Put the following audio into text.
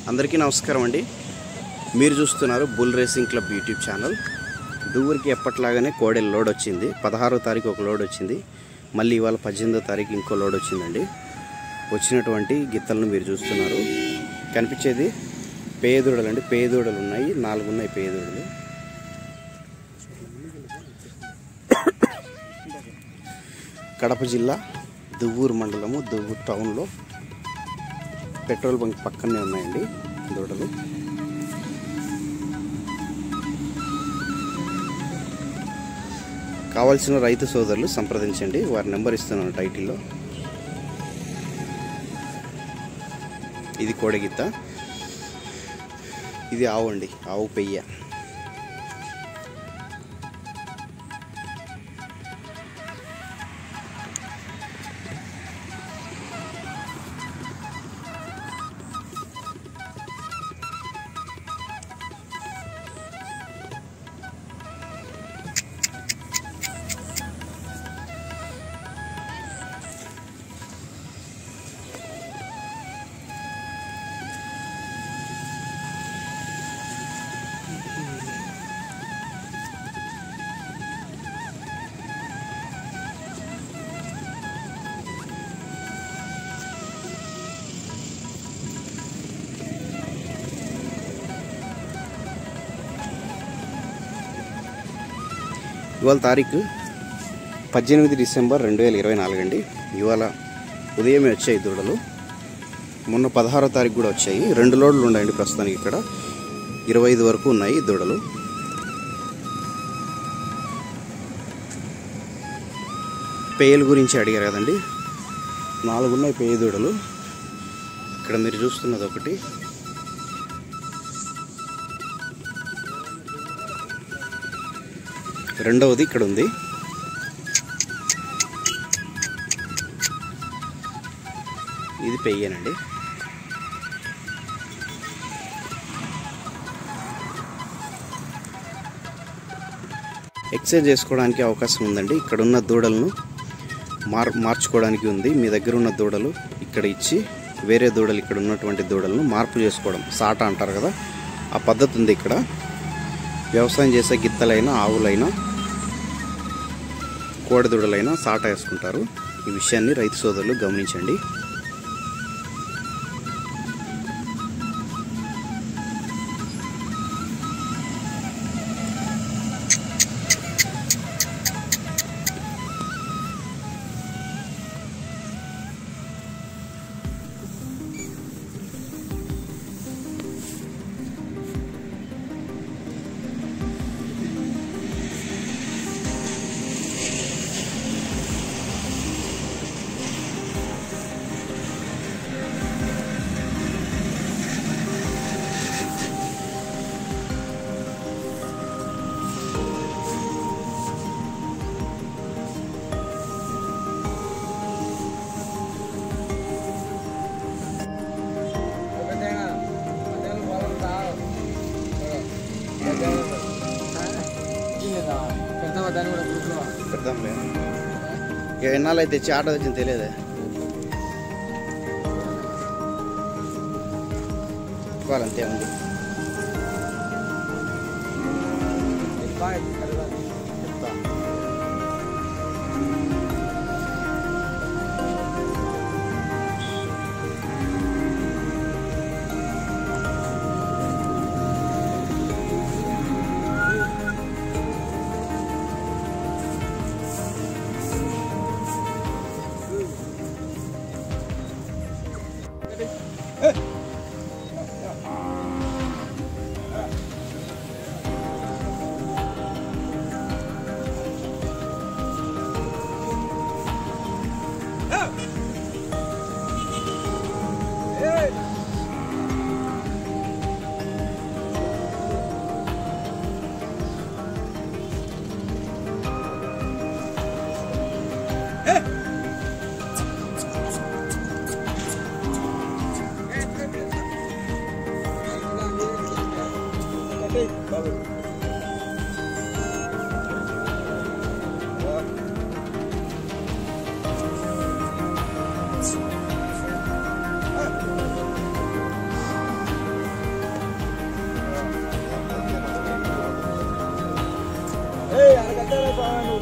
అందరికీ నమస్కారం అండి. మీరు చూస్తున్నారు bull racing club YouTube channel. దువ్వూరికి ఎప్పట్లాగానే కోడెల లోడ్ వచ్చింది. 16వ తారీఖు ఒక లోడ్ వచ్చింది. మళ్ళీ ఇవాళ 18వ తారీఖు ఇంకో లోడ్ వచ్చిందండి. వచ్చినటువంటి గిత్తలను మీరు చూస్తున్నారు. కనిపించేది పేదూడలు అండి. పేదూడలు ఉన్నాయి, 4 ఉన్నాయి పేదూడలు. కడప జిల్లా దువ్వూరు మండలము దువ్వూరు టౌన్లో పెట్రోల్ బంక్ పక్కనే ఉన్నాయండి దూడలు. కావాల్సిన రైతు సోదరులు సంప్రదించండి. వారి నెంబర్ ఇస్తున్నాను టైటిల్లో. ఇది కోడెగిత్త, ఇది ఆవు అండి, ఆవు పెయ్య. ఇవాళ తారీఖు 18 డిసెంబర్ 2024 అండి. ఇవాళ ఉదయమే వచ్చాయి దూడలు. మొన్న 16వ తారీఖు కూడా వచ్చాయి. 2 లోడ్లు ఉన్నాయండి ప్రస్తుతానికి. ఇక్కడ 25 వరకు ఉన్నాయి దూడలు. పేయల గురించి అడిగారు కదండి. 4 ఉన్నాయి పేయ దూడలు. ఇక్కడ మీరు చూస్తున్నది ఒకటి, రెండవది ఇక్కడ ఉంది. ఇది పెయ్యనండి. ఎక్సైజ్ చేసుకోవడానికి అవకాశం ఉందండి. ఇక్కడ ఉన్న దూడలను మార్చుకోవడానికి ఉంది. మీ దగ్గర ఉన్న దూడలు ఇక్కడ ఇచ్చి వేరే దూడలు ఇక్కడ ఉన్నటువంటి దూడలను మార్పు చేసుకోవడం, సాట అంటారు కదా, ఆ పద్ధతి ఉంది ఇక్కడ. వ్యవసాయం చేసే గిత్తలైనా ఆవులైనా కోడెదూడలైనా సాట వేసుకుంటారు. ఈ విషయాన్ని రైతు సోదరులు గమనించండి. పెడతాంలే. ఎన్నాళ్ళు అయితే తెచ్చి ఆటో వచ్చింది తెలియదే. అంతే ఉంది. అయితే నువ్వు